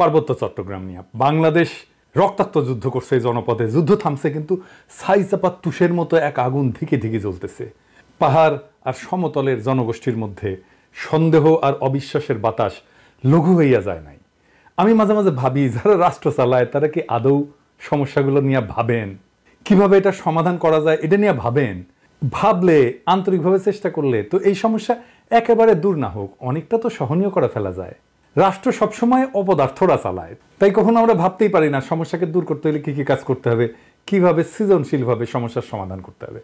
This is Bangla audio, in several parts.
পার্বত্য চট্টগ্রাম নিয়ে। বাংলাদেশ রক্তাক্ত যুদ্ধ করছে এই জনপদে, যুদ্ধ থামছে কিন্তু ছাইচাপা তুষের মতো এক আগুন ধিকে ধিকে জ্বলতেছে। পাহাড় আর সমতলের জনগোষ্ঠীর মধ্যে সন্দেহ আর অবিশ্বাসের বাতাস লঘু হইয়া যায় নাই। আমি মাঝে মাঝে ভাবি, যারা রাষ্ট্র চালায় তারা কি আদৌ সমস্যাগুলো নিয়ে ভাবেন? কিভাবে এটা সমাধান করা যায় এটা নিয়ে ভাবেন? ভাবলে, আন্তরিকভাবে চেষ্টা করলে তো এই সমস্যা একেবারে দূর না হোক, অনেকটা তো সহনীয় করে ফেলা যায়। রাষ্ট্র সবসময় অপদার্থরা চালায়, তাই কখনো আমরা ভাবতেই পারি না সমস্যাকে দূর করতে হলে কি কি কাজ করতে হবে, কিভাবে সৃজনশীলভাবে সমস্যার সমাধান করতে হবে।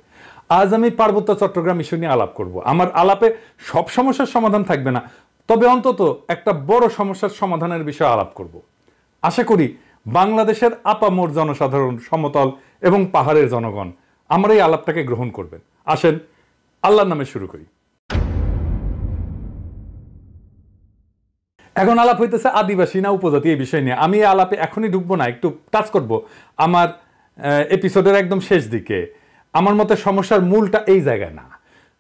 আজ আমি পার্বত্য চট্টগ্রাম ইস্যু নিয়ে আলাপ করব। আমার আলাপে সব সমস্যার সমাধান থাকবে না, তবে অন্তত একটা বড় সমস্যার সমাধানের বিষয়ে আলাপ করব। আশা করি বাংলাদেশের আপামর জনসাধারণ, সমতল এবং পাহাড়ের জনগণ আমার এই আলাপটাকে গ্রহণ করবেন। আসেন আল্লাহর নামে শুরু করি। এখন আলাপ হইতেছে আদিবাসী না উপজাতি এই বিষয় নিয়ে। আমি এই আলাপে এখনই ঢুকবো না, একটু টাচ করব আমার এপিসোডের একদম শেষ দিকে। আমার মতে সমস্যার মূলটা এই জায়গায় না,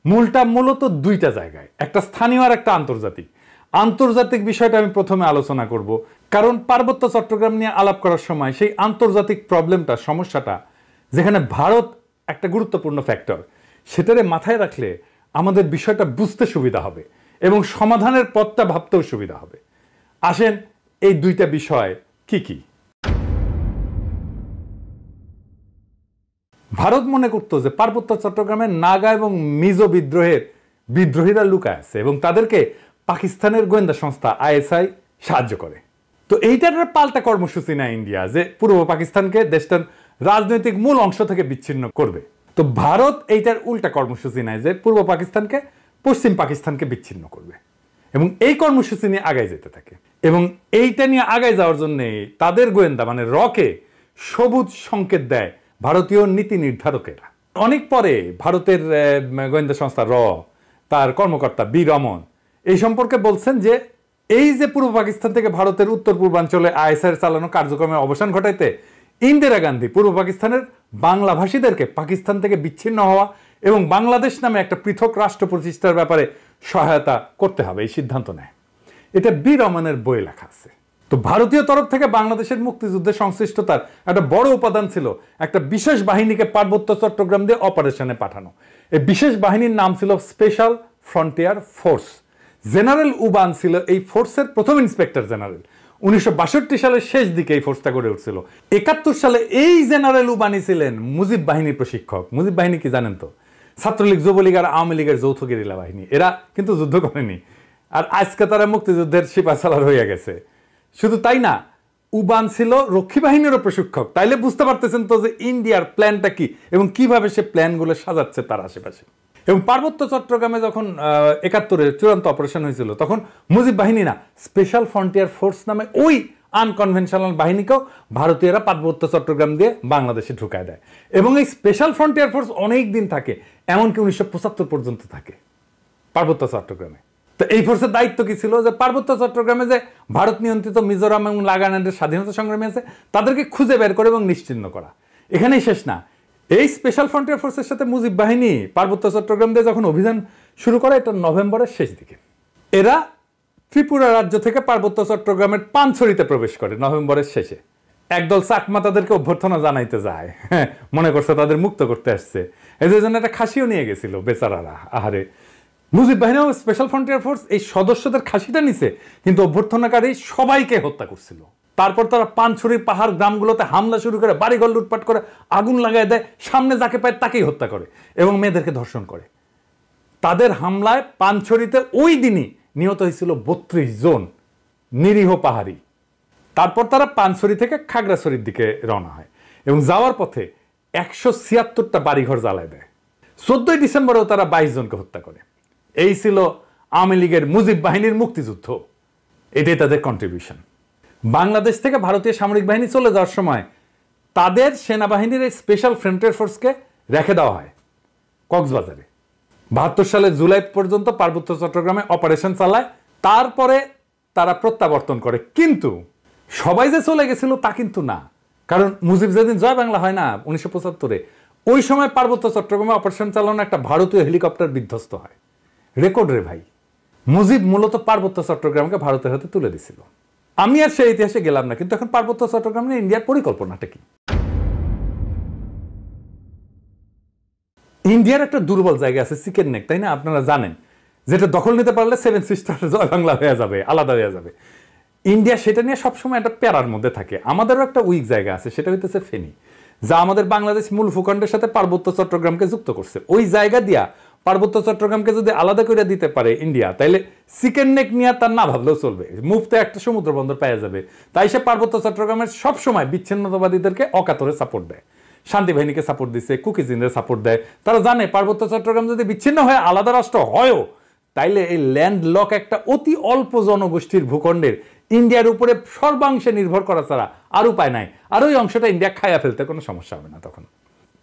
মূলটা মূলত দুইটা জায়গায়, একটা স্থানীয় আর একটা আন্তর্জাতিক। আন্তর্জাতিক বিষয়টা আমি প্রথমে আলোচনা করব, কারণ পার্বত্য চট্টগ্রাম নিয়ে আলাপ করার সময় সেই আন্তর্জাতিক প্রবলেমটা, সমস্যাটা, যেখানে ভারত একটা গুরুত্বপূর্ণ ফ্যাক্টর, সেটারে মাথায় রাখলে আমাদের বিষয়টা বুঝতে সুবিধা হবে এবং সমাধানের পথটা ভাবতেও সুবিধা হবে। আসেন এই দুইটা বিষয় কি কি। ভারত মনে করত যে পার্বত্য চট্টগ্রামের নাগা এবং মিজো বিদ্রোহীরা লুকায় আছে এবং তাদেরকে পাকিস্তানের গোয়েন্দা সংস্থা আইএসআই সাহায্য করে। তো এইটার পাল্টা কর্মসূচি নেয় ইন্ডিয়া, যে পূর্ব পাকিস্তানকে দেশটার রাজনৈতিক মূল অংশ থেকে বিচ্ছিন্ন করবে। তো ভারত এইটার উল্টা কর্মসূচি নেয় যে পূর্ব পাকিস্তানকে পশ্চিম পাকিস্তানকে বিচ্ছিন্ন করবে এবং এই কর্মসূচি নিয়ে আগায় যেতে থাকে। এবং এইটা নিয়ে আগায় যাওয়ার জন্য তাদের গোয়েন্দা মানে রকে সবুজ সংকেত দেয় ভারতীয় নীতি নির্ধারকেরা। অনেক পরে ভারতের গোয়েন্দা সংস্থা তার কর্মকর্তা বি রমন এই সম্পর্কে বলছেন যে এই যে পূর্ব পাকিস্তান থেকে ভারতের উত্তর পূর্বাঞ্চলে আইএসআই চালানো কার্যক্রমের অবসান ঘটাইতে ইন্দিরা গান্ধী পূর্ব পাকিস্তানের বাংলাভাষীদেরকে পাকিস্তান থেকে বিচ্ছিন্ন হওয়া এবং বাংলাদেশ নামে একটা পৃথক রাষ্ট্র প্রতিষ্ঠার ব্যাপারে সহায়তা করতে হবে, এই সিদ্ধান্ত নেয়। এটা বি রমনের বই লেখা আছে। তো ভারতীয় তরফ থেকে বাংলাদেশের মুক্তিযুদ্ধে সংশ্লিষ্টতার একটা বড় উপাদান ছিল একটা বিশেষ বাহিনীকে পার্বত্য চট্টগ্রাম দিয়ে অপারেশনে পাঠানো। এই বিশেষ বাহিনীর নাম ছিল special frontier force. General Uban ছিল এই ফোর্সের প্রথম ইন্সপেক্টর জেনারেল। 1962 সালের শেষ দিকে এই ফোর্সটা গড়ে উঠছিল। 71 সালে এই জেনারেল উবানি ছিলেন মুজিব বাহিনীর প্রশিক্ষক। মুজিব বাহিনী কি জানেন তো? ছাত্রলীগ, যুবলীগ আর আওয়ামী লীগের যৌথ গেরিলা বাহিনী। এরা কিন্তু যুদ্ধ করেনি, আর আজকে তারা মুক্তিযুদ্ধের সিপাহসালার হয়ে গেছে। শুধু তাই না, উবান ছিল রক্ষী বাহিনীরও প্রশিক্ষক। তাইলে বুঝতে পারতেছেন তো যে ইন্ডিয়ার প্ল্যানটা কি এবং কিভাবে সে প্ল্যানগুলো সাজাচ্ছে তার আশেপাশে। এবং পার্বত্য চট্টগ্রামে যখন 71-এর চূড়ান্ত অপারেশন হয়েছিল, তখন মুজিব বাহিনী না, স্পেশাল ফ্রন্টিয়ার ফোর্স নামে ওই আনকনভেনশনাল বাহিনীকেও ভারতীয়রা পার্বত্য চট্টগ্রাম দিয়ে বাংলাদেশে ঢুকায় দেয়। এবং এই স্পেশাল ফ্রন্টিয়ার ফোর্স অনেক দিন থাকে, এমনকি 1975 পর্যন্ত থাকে পার্বত্য চট্টগ্রামে। তো এই ফোর্সের দায়িত্ব কি ছিল? যে পার্বত্য চট্টগ্রামে যে ভারত নিয়ন্ত্রিত মিজোরাম এবং নাগাল্যান্ডের স্বাধীনতা সংগ্রামী আছে তাদেরকে খুঁজে বের করে এবং নিশ্চিহ্ন করা। এখানেই শেষ না, এই স্পেশাল ফ্রন্টিয়ার ফোর্সের সাথে মুজিব বাহিনী পার্বত্য চট্টগ্রাম দিয়ে যখন অভিযান শুরু করে, এটা নভেম্বরের শেষ দিকে। এরা ত্রিপুরা রাজ্য থেকে পার্বত্য চট্টগ্রামের পানছড়িতে প্রবেশ করে নভেম্বরের শেষে। একদল চাকমা তাদেরকে অভ্যর্থনা জানাইতে যায়, মনে করছে তাদের মুক্ত করতে আসছে। এই জন্য একটা খাসিও নিয়ে গেছিল বেচারারা। আহারে, মুজিব বাহিনী ও স্পেশাল ফ্রন্টিয়ার ফোর্স এই সদস্যদের খাসিটা নিছে, কিন্তু অভ্যর্থনাকারী সবাইকে হত্যা করছিল। তারপর তারা পানছড়ির পাহাড় গ্রামগুলোতে হামলা শুরু করে, বাড়িঘর লুটপাট করে, আগুন লাগাই দেয়, সামনে যাকে পায় তাকেই হত্যা করে এবং মেয়েদেরকে ধর্ষণ করে। তাদের হামলায় পানছড়িতে ওই দিনই নিহত হয়েছিল 32 জন নিরীহ পাহাড়ি। তারপর তারা পানছড়ি থেকে খাগড়াছড়ির দিকে রওনা হয় এবং যাওয়ার পথে 176টা বাড়িঘর জ্বালায় দেয়। 14 ডিসেম্বরেও তারা 22 জনকে হত্যা করে। এই ছিল আওয়ামী লীগের মুজিব বাহিনীর মুক্তিযুদ্ধ। এটাই তাদের কন্ট্রিবিউশন। বাংলাদেশ থেকে ভারতীয় সামরিক বাহিনী চলে যাওয়ার সময় তাদের সেনাবাহিনীর এই স্পেশাল ফ্রন্টিয়ার ফোর্সকে রেখে দেওয়া হয় কক্সবাজারে। 72 সালের জুলাই পর্যন্ত পার্বত্য চট্টগ্রামে অপারেশন চালায়। তারপরে তারা প্রত্যাবর্তন করে। কিন্তু সবাই যে চলে গেছিল তা কিন্তু না, কারণ মুজিব যেদিন জয় বাংলা হয় না 1975-এ, ওই সময় পার্বত্য চট্টগ্রামে অপারেশন চালানো একটা ভারতীয় হেলিকপ্টার বিধ্বস্ত হয়। রেকর্ড রে ভাই। মুজিব মূলত পার্বত্য চট্টগ্রামকে ভারতের হাতে তুলে দিছিল। আমি আর সেই ইতিহাসে গেলাম না, কিন্তু এখন পার্বত্য চট্টগ্রাম নিয়ে ইন্ডিয়ার পরিকল্পনাটা কি? ইন্ডিয়ার একটা দুর্বল জায়গা আছে চিকেন নেক, তাই না? আপনারা জানেন, যেটা দখল নিতে পারলে সেভেন সিস্টার জয় বাংলা হয়ে যাবে, আলাদা হয়ে যাবে। ইন্ডিয়া সেটা নিয়ে সবসময় একটা প্যারার মধ্যে থাকে। আমাদেরও একটা উইক জায়গা আছে, সেটা হইতেছে ফেনী, যা আমাদের বাংলাদেশ মূল ভূখণ্ডের সাথে পার্বত্য চট্টগ্রামকে যুক্ত করছে। ওই জায়গা দিয়া পার্বত্য চট্টগ্রামকে যদি আলাদা করে দিতে পারে ইন্ডিয়া, তাইলে চিকেন নেক নিয়ে তার না ভাবলেও চলবে, মুফতে একটা সমুদ্র বন্দর পাওয়া যাবে। তাই সে পার্বত্য চট্টগ্রামের সবসময় বিচ্ছিন্নতাবাদীদেরকে অকাতরে সাপোর্ট দেয়, শান্তি বাহিনীকে সাপোর্ট দিচ্ছে, কুকিজিনদের সাপোর্ট দেয়। তারা জানে পার্বত্য চট্টগ্রাম যদি বিচ্ছিন্ন হয়ে আলাদা রাষ্ট্র হয়ও, তাইলে এই ল্যান্ড লক একটা অতি অল্প জনগোষ্ঠীর ভূখণ্ডের ইন্ডিয়ার উপরে সর্বাংশে নির্ভর করা ছাড়া আর উপায় নাই। আর ওই অংশটা ইন্ডিয়া খাইয়া ফেলতে কোনো সমস্যা হবে না তখন।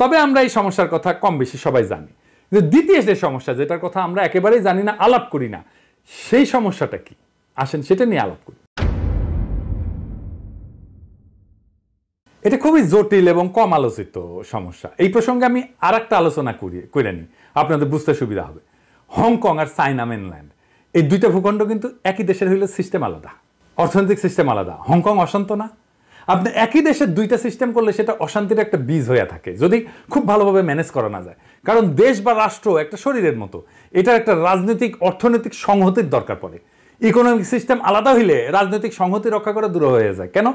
তবে আমরা এই সমস্যার কথা কম বেশি সবাই জানি। দ্বিতীয় যে সমস্যা, যেটার কথা আমরা একেবারেই জানি না, আলাপ করি না, সেই সমস্যাটা কি? আসেন সেটা নিয়ে আলাপ করি। এটা খুবই জটিল এবং কম আলোচিত সমস্যা। এই প্রসঙ্গে আমি আর একটা আলোচনা করে নিই, আপনাদের বুঝতে সুবিধা হবে। হংকং আর চায়না মেনল্যান্ড, এই দুইটা ভূখণ্ড কিন্তু একই দেশের হইলে সিস্টেম আলাদা, অর্থনৈতিক সিস্টেম আলাদা। হংকং অশান্ত না? আপনি একই দেশের দুইটা সিস্টেম করলে সেটা অশান্তির একটা বীজ হয়ে থাকে, যদি খুব ভালোভাবে ম্যানেজ করা না যায়। কারণ দেশ বা রাষ্ট্র একটা শরীরের মতো, এটার একটা রাজনৈতিক অর্থনৈতিক সংহতির দরকার পড়ে। ইকোনমিক সিস্টেম আলাদা হইলে রাজনৈতিক সংহতি রক্ষা করা দূর হয়ে যায়। কেন?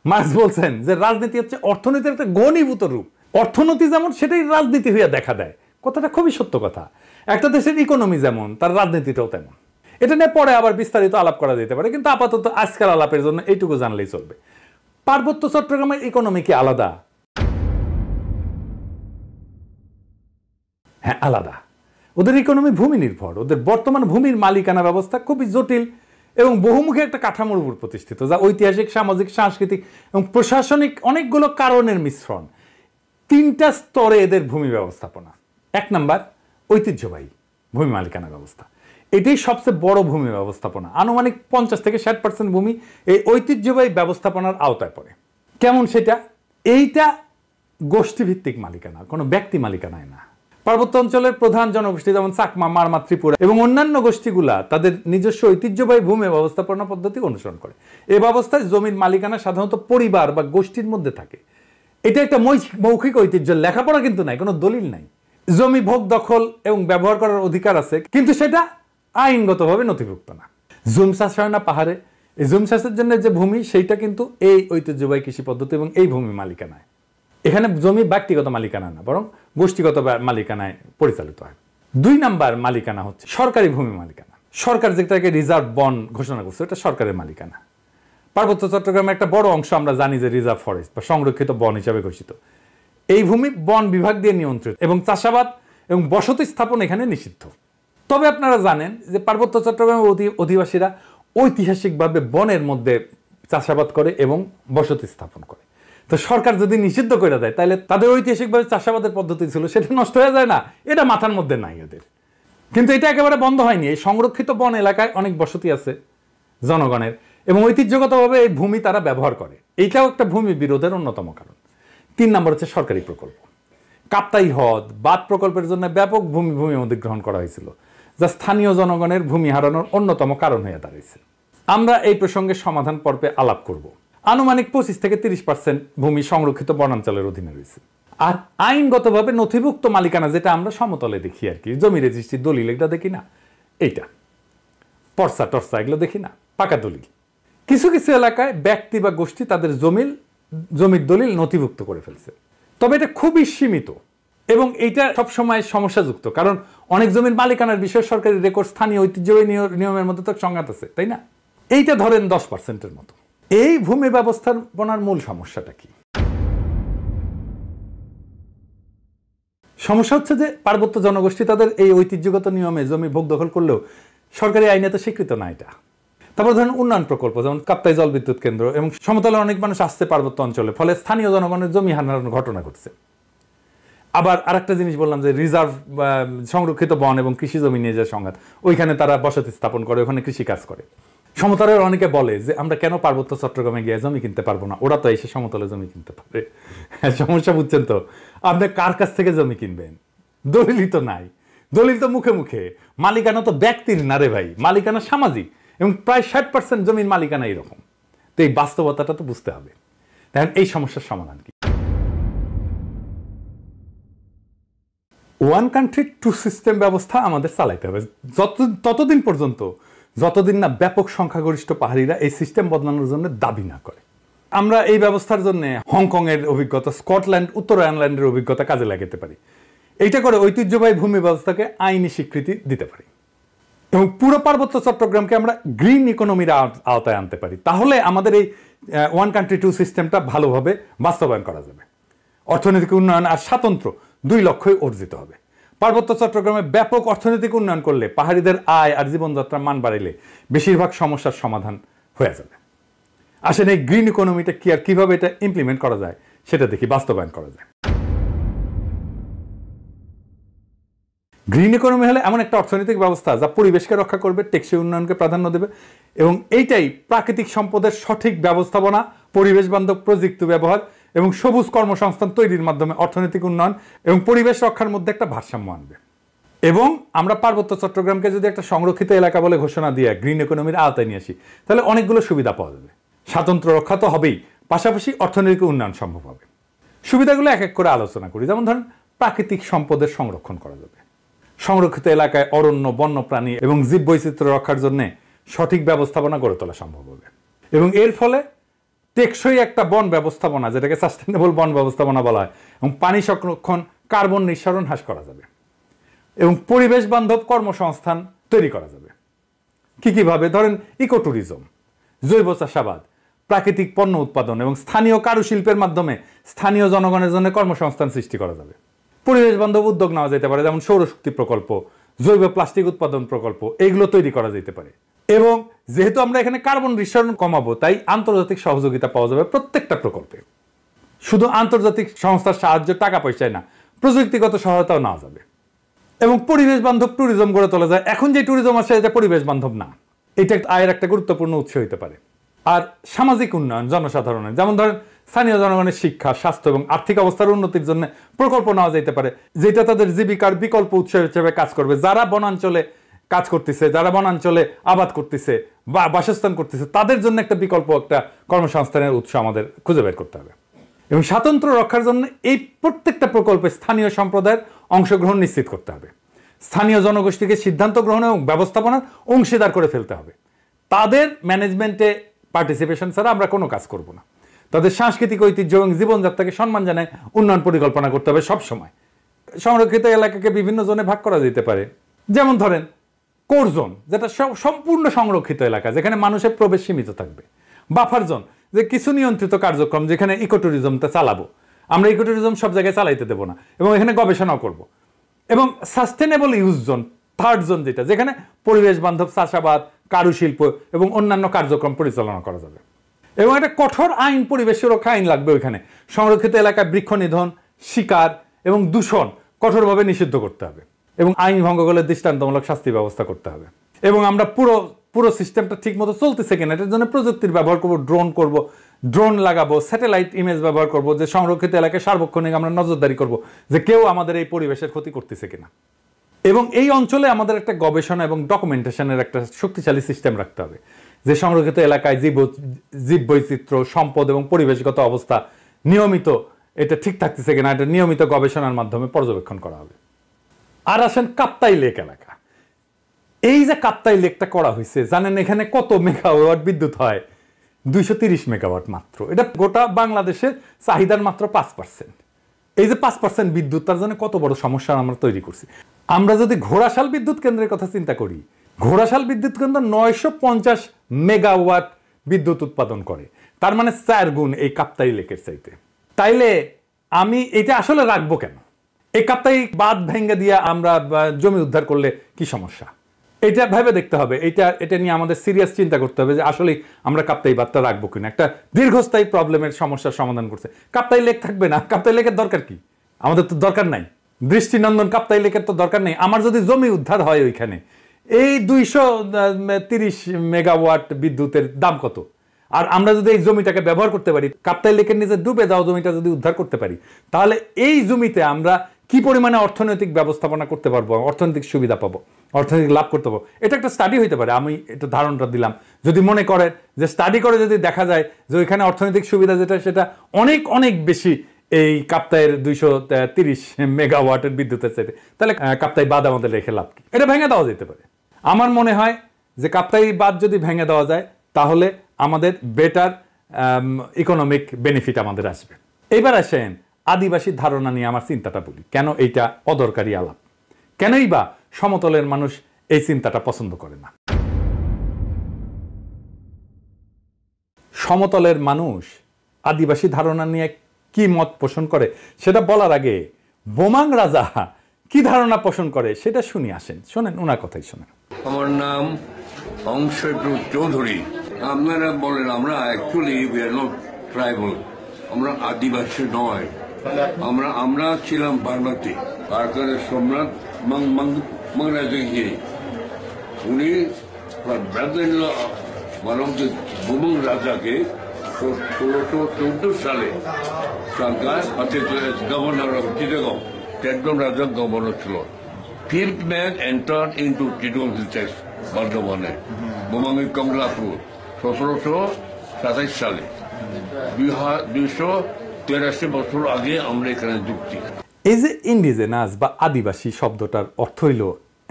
মার্কস বলছেন যে রাজনীতি হচ্ছে অর্থনীতির একটা ঘনীভূত রূপ। অর্থনীতি যেমন, সেটাই রাজনীতি হইয়া দেখা দেয়। কথাটা খুবই সত্য কথা। একটা দেশের ইকোনমি যেমন, তার রাজনীতিটাও তেমন। এটা নিয়ে পরে আবার বিস্তারিত আলাপ করা যেতে পারে, কিন্তু আপাতত আজকাল আলাপের জন্য এইটুকু জানলেই চলবে। পার্বত্য চট্টগ্রামের ইকোনমি কি আলাদা? হ্যাঁ, আলাদা। ওদের ইকোনমি ভূমি নির্ভর। ওদের বর্তমান ভূমির মালিকানা ব্যবস্থা খুবই জটিল এবং বহুমুখী একটা কাঠামোর উপর প্রতিষ্ঠিত, যা ঐতিহাসিক, সামাজিক, সাংস্কৃতিক এবং প্রশাসনিক অনেকগুলো কারণের মিশ্রণ। তিনটা স্তরে এদের ভূমি ব্যবস্থাপনা। এক নাম্বার, ঐতিহ্যবাহী ভূমি মালিকানা ব্যবস্থা। এটাই সবচেয়ে বড় ভূমি ব্যবস্থাপনা। আনুমানিক 50 থেকে 60% ভূমি এই ঐতিহ্যবাহী ব্যবস্থাপনার আওতায় পড়ে। কেমন সেটা? এইটা গোষ্ঠীভিত্তিক মালিকানা, কোনো ব্যক্তি মালিকানায় না। পার্বত্য অঞ্চলের প্রধান জনগোষ্ঠী যেমন চাকমা, মারমা, ত্রিপুরা এবং অন্যান্য গোষ্ঠীগুলা তাদের নিজস্ব ঐতিহ্যবাহী ভূমি ব্যবস্থাপনা পদ্ধতি অনুসরণ করে। এই ব্যবস্থায় জমির মালিকানা সাধারণত পরিবার বা গোষ্ঠীর মধ্যে থাকে। এটা একটা মৌখিক ঐতিহ্য, লেখাপড়া কিন্তু নাই, কোনো দলিল নাই। জমি ভোগ, দখল এবং ব্যবহার করার অধিকার আছে, কিন্তু সেটা আইনগতভাবে নথিভুক্ত না। জুম চাষ হয় না পাহাড়ে, এই জুম চাষের জন্য যে ভূমি, সেইটা কিন্তু এই ঐতিহ্যবাহী কৃষি পদ্ধতি এবং এই ভূমি মালিকানায়। এখানে জমি ব্যক্তিগত মালিকানা না, বরং গোষ্ঠীগত মালিকানায় পরিচালিত হয়। 2 নাম্বার মালিকানা হচ্ছে সরকারি ভূমি মালিকানা। সরকার যেটাকে রিজার্ভ বন ঘোষণা করছে, এটা সরকারের মালিকানা। পার্বত্য চট্টগ্রামের একটা বড় অংশ আমরা জানি যে রিজার্ভ ফরেস্ট বা সংরক্ষিত বন হিসাবে ঘোষিত। এই ভূমি বন বিভাগ দিয়ে নিয়ন্ত্রিত এবং চাষাবাদ এবং বসতি স্থাপন এখানে নিষিদ্ধ। তবে আপনারা জানেন যে পার্বত্য চট্টগ্রামের অধিবাসীরা ঐতিহাসিকভাবে বনের মধ্যে চাষাবাদ করে এবং বসতি স্থাপন করে। তো সরকার যদি নিষিদ্ধ করে দেয়, তাহলে তাদের ঐতিহাসিকভাবে চাষাবাদের পদ্ধতি ছিল, সেটা নষ্ট হয়ে যায় না? এটা মাথার মধ্যে নাই ওদের। কিন্তু এটা একেবারে বন্ধ হয়নি। এই সংরক্ষিত বন এলাকায় অনেক বসতি আছে জনগণের এবং ঐতিহ্যগতভাবে এই ভূমি তারা ব্যবহার করে। এইটাও একটা ভূমি বিরোধের অন্যতম কারণ। 3 নম্বর হচ্ছে সরকারি প্রকল্প। কাপ্তাই হ্রদ বাঁধ প্রকল্পের জন্য ব্যাপক ভূমি অধিগ্রহণ করা হয়েছিল, যা স্থানীয় জনগণের ভূমি হারানোর অন্যতম কারণ হয়ে দাঁড়িয়েছে। আমরা এই প্রসঙ্গে সমাধান পর্বে আলাপ করব। আনুমানিক 25 থেকে 30% ভূমি সংরক্ষিত বনাঞ্চলের অধীনে রয়েছে। আর আইনগতভাবে নথিভুক্ত মালিকানা, যেটা আমরা সমতলে দেখি আর কি, জমি রেজিস্ট্রি, দলিল, এটা দেখি না, এইটা পর্চা টর্চা এগুলো দেখি না, পাকা দলিল। কিছু কিছু এলাকায় ব্যক্তি বা গোষ্ঠী তাদের জমির দলিল নথিভুক্ত করে ফেলছে, তবে এটা খুবই সীমিত এবং এইটা সবসময় সমস্যাযুক্ত, কারণ অনেক জমির মালিকানার বিষয়ে সরকারি রেকর্ড স্থানীয় ঐতিহ্যবাহী নিয়মের মধ্যে তো সংঘাত আছে, তাই না? এইটা ধরেন 10%-এর মতো। এই ভূমি ব্যবস্থাপনার মূল সমস্যাটা কি? সমস্যা হচ্ছে যে পার্বত্য জনগোষ্ঠী তাদের এই ঐতিহ্যগত নিয়মে জমি ভোগ দখল করলেও সরকারি আইনে তো স্বীকৃত না এটা। তারপর ধরেন উন্নয়ন প্রকল্প, যেমন কাপ্তাই জল বিদ্যুৎ কেন্দ্র এবং সমতলে অনেক মানুষ আসছে পার্বত্য অঞ্চলে, ফলে স্থানীয় জনগণের জমি হারানোর ঘটনা ঘটছে। আবার আরেকটা জিনিস বললাম যে রিজার্ভ সংরক্ষিত বন এবং কৃষি জমি নিয়ে যে সংঘাত, ওইখানে তারা বসতি স্থাপন করে, ওখানে কৃষি কাজ করে। সমতলের অনেকে বলে যে আমরা কেন পার্বত্য চট্টগ্রামে গিয়ে জমি কিনতে পারবো না, ওরা তো এসে সমতলে জমি কিনতে পারে। সমস্যা বুঝছেন তো? আপনি কার কাছ থেকে জমি কিনবেন? দলিলই তো নাই, দলিল তো মুখে মুখে। মালিকানা তো ব্যক্তির না রে ভাই, মালিকানা সামাজিক এবং প্রায় 60% জমির মালিকানা এরকম। তো এই বাস্তবতাটা তো বুঝতে হবে। দেখেন এই সমস্যার সমাধান কি? ওয়ান কান্ট্রি টু সিস্টেম ব্যবস্থা আমাদের চালাইতে হবে ততদিন পর্যন্ত যতদিন না ব্যাপক সংখ্যাগরিষ্ঠ পাহাড়িরা এই সিস্টেম বদলানোর জন্য দাবি না করে। আমরা এই ব্যবস্থার জন্য হংকং এর অভিজ্ঞতা, স্কটল্যান্ড, উত্তর আয়ারল্যান্ডের অভিজ্ঞতা কাজে লাগাতে পারি। এইটা করে ঐতিহ্যবাহী ভূমি ব্যবস্থাকে আইনি স্বীকৃতি দিতে পারি এবং পুরো পার্বত্য চট্টগ্রামকে আমরা গ্রিন ইকোনমির আওতায় আনতে পারি। তাহলে আমাদের এই ওয়ান কান্ট্রি টু সিস্টেমটা ভালোভাবে বাস্তবায়ন করা যাবে। অর্থনৈতিক উন্নয়ন আর স্বাতন্ত্র্য 2 লক্ষ্যই অর্জিত হবে। পার্বত্য চট্টগ্রামে ব্যাপক অর্থনৈতিক উন্নয়ন করলে, পাহাড়িদের আয় আর জীবনযাত্রার মান বাড়াইলে বেশিরভাগ সমস্যার সমাধান হয়ে যাবে। আসেন এই গ্রিন ইকোনমিটা কি আর কিভাবে এটা ইমপ্লিমেন্ট করা যায় সেটা দেখি, বাস্তবায়ন করা যায়। গ্রিন ইকোনমি হলে এমন একটা অর্থনৈতিক ব্যবস্থা যা পরিবেশকে রক্ষা করবে, টেকসই উন্নয়নকে প্রাধান্য দেবে এবং এইটাই প্রাকৃতিক সম্পদের সঠিক ব্যবস্থাপনা, পরিবেশ বান্ধব প্রযুক্তি ব্যবহার এবং সবুজ কর্মসংস্থান তৈরির মাধ্যমে অর্থনৈতিক উন্নয়ন এবং পরিবেশ রক্ষার মধ্যে একটা ভারসাম্য আনবে। এবং আমরা পার্বত্য চট্টগ্রামকে যদি একটা সংরক্ষিত এলাকা বলে ঘোষণা দিয়ে গ্রিন ইকোনমির আওতায় নিয়ে আসি, তাহলে অনেকগুলো সুবিধা পাওয়া যাবে। স্বাতন্ত্র্য রক্ষা তো হবেই, পাশাপাশি অর্থনৈতিক উন্নয়ন সম্ভব হবে। সুবিধাগুলো এক এক করে আলোচনা করি। যেমন ধরেন, প্রাকৃতিক সম্পদের সংরক্ষণ করা যাবে। সংরক্ষিত এলাকায় অরণ্য, বন্যপ্রাণী এবং জীববৈচিত্র্য রক্ষার জন্য সঠিক ব্যবস্থাপনা গড়ে তোলা সম্ভব হবে এবং এর ফলে টেকসই একটা বন ব্যবস্থাপনা, যেটাকে সাস্টেনেবল বন ব্যবস্থাপনা বলা হয়, এবং পানি সংরক্ষণ, কার্বন নিঃসরণ হ্রাস করা যাবে এবং পরিবেশ বান্ধব কর্মসংস্থান তৈরি করা যাবে। কিভাবে? ধরেন ইকো ট্যুরিজম, জৈব চাষাবাদ, প্রাকৃতিক পণ্য উৎপাদন এবং স্থানীয় কারুশিল্পের মাধ্যমে স্থানীয় জনগণের জন্য কর্মসংস্থান সৃষ্টি করা যাবে। পরিবেশ বান্ধব উদ্যোগ নেওয়া যেতে পারে, যেমন সৌরশক্তি প্রকল্প, জৈব প্লাস্টিক উৎপাদন প্রকল্প, এইগুলো তৈরি করা যেতে পারে। এবং যেহেতু আমরা এখানে কার্বন নিঃসরণ কমাবো, তাই আন্তর্জাতিক সহযোগিতা পাওয়া যাবে প্রত্যেকটা প্রকল্পে। শুধু আন্তর্জাতিক সংস্থার সাহায্য, টাকা পয়সায় না, প্রযুক্তিগত সহায়তাও নেওয়া যাবে এবং পরিবেশ বান্ধব ট্যুরিজম গড়ে তোলা যায়। এখন যে ট্যুরিজম আছে এটা পরিবেশ বান্ধব না, এটা আয়ের একটা গুরুত্বপূর্ণ উৎস হতে পারে। আর সামাজিক উন্নয়ন, জনসাধারণের, যেমন ধরেন স্থানীয় জনগণের শিক্ষা, স্বাস্থ্য এবং আর্থিক অবস্থার উন্নতির জন্য প্রকল্প নেওয়া যেতে পারে, যেটা তাদের জীবিকার বিকল্প উৎস হিসেবে কাজ করবে। যারা বনাঞ্চলে কাজ করতেছে, যারা বনাঞ্চলে আবাদ করতেছে বা বাসস্থান করতেছে, তাদের জন্য একটা বিকল্প, একটা কর্মসংস্থানের উৎস আমাদের খুঁজে বের করতে হবে। এবং স্বাতন্ত্র্য রক্ষার জন্য এই প্রত্যেকটা প্রকল্পে স্থানীয় সম্প্রদায়ের অংশগ্রহণ নিশ্চিত করতে হবে। স্থানীয় জনগোষ্ঠীকে সিদ্ধান্ত গ্রহণ এবং ব্যবস্থাপনার অংশীদার করে ফেলতে হবে। তাদের ম্যানেজমেন্টে পার্টিসিপেশন ছাড়া আমরা কোনো কাজ করব না। তাদের সাংস্কৃতিক ঐতিহ্য এবং জীবনযাত্রাকে সম্মান জানায় উন্নয়ন পরিকল্পনা করতে হবে সব সময়। সংরক্ষিত এলাকাকে বিভিন্ন জোনে ভাগ করা যেতে পারে। যেমন ধরেন কোর জোন, যেটা সম্পূর্ণ সংরক্ষিত এলাকা, যেখানে মানুষের প্রবেশ সীমিত থাকবে। বাফার জোন, যে কিছু নিয়ন্ত্রিত কার্যক্রম, যেখানে ইকো ট্যুরিজমটা চালাবো। আমরা ইকো ট্যুরিজম সব জায়গায় চালাইতে দেবো না এবং এখানে গবেষণাও করব। এবং sustainable use zone, third zone, যেখানে পরিবেশ বান্ধব চাষাবাদ, কারুশিল্প এবং অন্যান্য কার্যক্রম পরিচালনা করা যাবে। এবং একটা কঠোর আইন, পরিবেশ সুরক্ষা আইন লাগবে ওইখানে। সংরক্ষিত এলাকায় বৃক্ষ নিধন, শিকার এবং দূষণ কঠোরভাবে নিষিদ্ধ করতে হবে এবং আইন ভঙ্গ করলে দৃষ্টান্তমূলক শাস্তি ব্যবস্থা করতে হবে। এবং আমরা পুরো সিস্টেমটা ঠিক মতো চলতেছে কিনা এটার জন্য প্রযুক্তির ব্যবহার করব, ড্রোন লাগাবো, স্যাটেলাইট ইমেজ ব্যবহার করব, যে সংরক্ষিত এলাকায় সার্বক্ষণিক আমরা নজরদারি করব যে কেউ আমাদের এই পরিবেশের ক্ষতি করতেছে কিনা। এবং এই অঞ্চলে আমাদের একটা গবেষণা এবং ডকুমেন্টেশনের একটা শক্তিশালী সিস্টেম রাখতে হবে, যে সংরক্ষিত এলাকায় জীববৈচিত্র্য, সম্পদ এবং পরিবেশগত অবস্থা নিয়মিত এটা ঠিক থাকতেছে কিনা, এটা নিয়মিত গবেষণার মাধ্যমে পর্যবেক্ষণ করা হবে। আর আসেন কাপ্তাই লেক এলাকা। এই যে কাপ্তাই লেকটা করা হয়েছে, জানেন এখানে কত মেগাওয়াট বিদ্যুৎ হয়? 230 মেগাওয়াট মাত্র। এটা গোটা বাংলাদেশের চাহিদার মাত্র 5%। এই যে 5% বিদ্যুৎ, তার জন্য কত বড় সমস্যা আমরা তৈরি করছি। আমরা যদি ঘোড়াশাল বিদ্যুৎ কেন্দ্রের কথা চিন্তা করি, ঘোড়াশাল বিদ্যুৎ কেন্দ্র 950 মেগাওয়াট বিদ্যুৎ উৎপাদন করে, তার মানে 4 গুণ এই কাপ্তাই লেকের চাইতে। তাইলে আমি এটা আসলে রাখবো কেন? এই কাপ্তাই বাঁধ ভেঙে দিয়ে আমরা জমি উদ্ধার করলে কি সমস্যা? এটা ভেবে দেখতে হবে। এটা নিয়ে আমাদের সিরিয়াস চিন্তা করতে হবে যে আসলে আমরা কাপ্তাই বাঁধটা রাখবো কিনা। একটা দীর্ঘস্থায়ী প্রবলেমের সমস্যার সমাধান করছে। কাপ্তাই লেক থাকবে না, কাপ্তাই লেকের দরকার কি? আমাদের তো দরকার নাই। দৃষ্টিনন্দন কাপ্তাই লেকের তো দরকার নেই। আমার যদি জমি উদ্ধার হয় ওইখানে, এই 230 মেগাওয়াট বিদ্যুতের দাম কত? আর আমরা যদি এই জমিটাকে ব্যবহার করতে পারি, কাপ্তাই লেকের নিচে ডুবে যাওয়া জমিটা যদি উদ্ধার করতে পারি, তাহলে এই জমিতে আমরা কি পরিমাণে অর্থনৈতিক ব্যবস্থাপনা করতে পারবো, অর্থনৈতিক সুবিধা পাবো, অর্থনৈতিক লাভ করতে পারবো, এটা একটা স্টাডি হইতে পারে। আমি একটু ধারণাটা দিলাম। যদি মনে করেন যে স্টাডি করে যদি দেখা যায় যে ওইখানে অর্থনৈতিক সুবিধা যেটা সেটা অনেক অনেক বেশি এই কাপ্তাইয়ের 230 মেগাওয়াটের বিদ্যুতের চাইতে, তাহলে কাপ্তাই বাঁধ আমাদের রেখে লাভ কি? এটা ভেঙে দেওয়া যেতে পারে। আমার মনে হয় যে কাপ্তাই বাঁধ যদি ভেঙে দেওয়া যায় তাহলে আমাদের বেটার ইকোনমিক বেনিফিট আমাদের আসবে। এইবার আসেন আদিবাসী ধারণা নিয়ে আমার চিন্তাটা বলি। কেন এইটা অদরকারি আলাপ? কেনই বা সমতলের মানুষ এই চিন্তাটা পছন্দ করে না? সমতলের মানুষ আদিবাসী ধারণা নিয়ে কি মত পোষণ করে সেটা বলার আগে বোমাং রাজা কি ধারণা পোষণ করে সেটা শুনি। আসেন শোনেন, ওনার কথাই শোনেন। আমার নাম অংশটু চৌধুরী। আপনারা বলেন আমরা actually we are not tribal, আমরা আদিবাসী নয়। আমরা ছিলাম বাংলাতে। কারকারের সম্রাট মাংরাজগিরি উনি বোমাং রাজাকে 1614 সালে সরকার গভর্নর অফ চিটাগং, চারজন রাজার গভর্নর ছিল। Fifth man entered into Chittagong Hills বর্ধমানে বোমাঙ্গের কমলাপুর 1727 সালে। 283 বছর আগে আমরা এখানে যুক্তি। এই যে ইন্ডিজেনাস বা আদিবাসী শব্দটার অর্থ হইল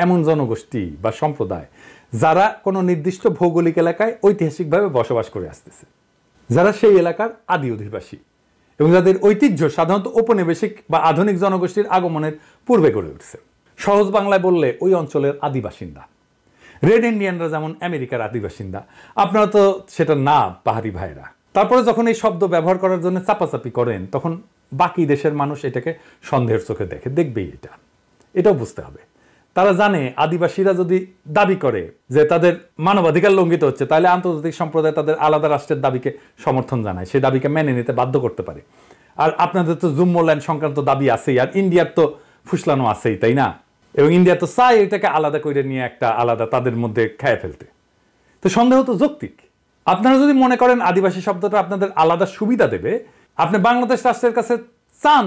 এমন জনগোষ্ঠী বা সম্প্রদায় যারা কোনো নির্দিষ্ট ভৌগোলিক এলাকায় ঐতিহাসিকভাবে বসবাস করে আসতেছে, যারা সেই এলাকার আদি অধিবাসী এবং যাদের ঐতিহ্য সাধারণত ঔপনিবেশিক বা আধুনিক জনগোষ্ঠীর আগমনের পূর্বে গড়ে উঠছে। সহজ বাংলায় বললে ওই অঞ্চলের আদিবাসিন্দা। রেড ইন্ডিয়ানরা যেমন আমেরিকার আদিবাসিন্দা, আপনারা তো সেটা না পাহাড়ি ভাইরা। তারপরে যখন এই শব্দ ব্যবহার করার জন্য চাপাচাপি করেন তখন বাকি দেশের মানুষ এটাকে সন্দেহের চোখে দেখবেই। এটাও বুঝতে হবে। তারা জানে আদিবাসীরা যদি দাবি করে যে তাদের মানবাধিকার লঙ্ঘিত হচ্ছে, তাহলে আন্তর্জাতিক সম্প্রদায় তাদের আলাদা রাষ্ট্রের দাবিকে সমর্থন জানায়, সেই দাবিকে মেনে নিতে বাধ্য করতে পারে। আর আপনাদের তো জুম্মল্যান্ড সংক্রান্ত দাবি আছেই, আর ইন্ডিয়ার তো ফুসলানো আছেই, তাই না? এবং ইন্ডিয়া তো চায় এটাকে আলাদা করে নিয়ে একটা আলাদা তাদের মধ্যে খেয়ে ফেলতে। তো সন্দেহ তো যৌক্তিক। আপনারা যদি মনে করেন আদিবাসী শব্দটা আপনাদের আলাদা সুবিধা দেবে, আপনি বাংলাদেশ রাষ্ট্রের কাছে চান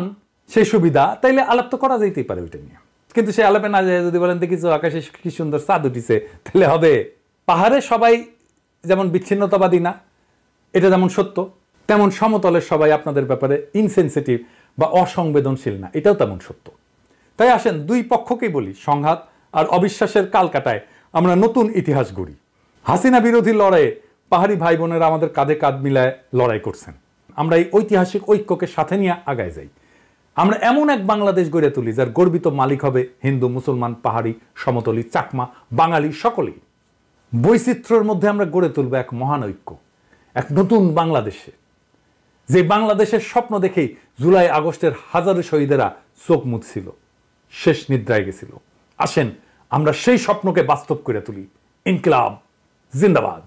সেই সুবিধা, তাইলে আলাপ তো করা যেতেই পারে ওইটা নিয়ে। কিন্তু সে আলাপে না যায় যদি বলেন দেখিস আকাশে কি সুন্দর চাঁদ উঠিছে, তাহলে হবে। পাহাড়ে সবাই যেমন বিচ্ছিন্নতাবাদী না, এটা যেমন সত্য, তেমন সমতলের সবাই আপনাদের ব্যাপারে ইনসেনসিটিভ বা অসংবেদনশীল না, এটাও তেমন সত্য। তাই আসেন দুই পক্ষকেই বলি, সংঘাত আর অবিশ্বাসের কালকাটায় আমরা নতুন ইতিহাস গড়ি। হাসিনা বিরোধী লড়াইয়ে পাহাড়ি ভাই বোনেরা আমাদের কাঁধে কাঁধ মিলায় লড়াই করছেন। আমরা এই ঐতিহাসিক ঐক্যকে সাথে নিয়ে আগায় যাই। আমরা এমন এক বাংলাদেশ গড়ে তুলি যার গর্বিত মালিক হবে হিন্দু, মুসলমান, পাহাড়ি, সমতলী, চাকমা, বাঙালি সকলেই। বৈচিত্র্যের মধ্যে আমরা গড়ে তুলব এক মহান ঐক্য, এক নতুন বাংলাদেশে, যে বাংলাদেশের স্বপ্ন দেখেই জুলাই আগস্টের হাজারো শহীদেরা চোখ মুছছিল, শেষ নিদ্রায় গেছিল। আসেন আমরা সেই স্বপ্নকে বাস্তব করে তুলি। ইনকিলাব জিন্দাবাদ।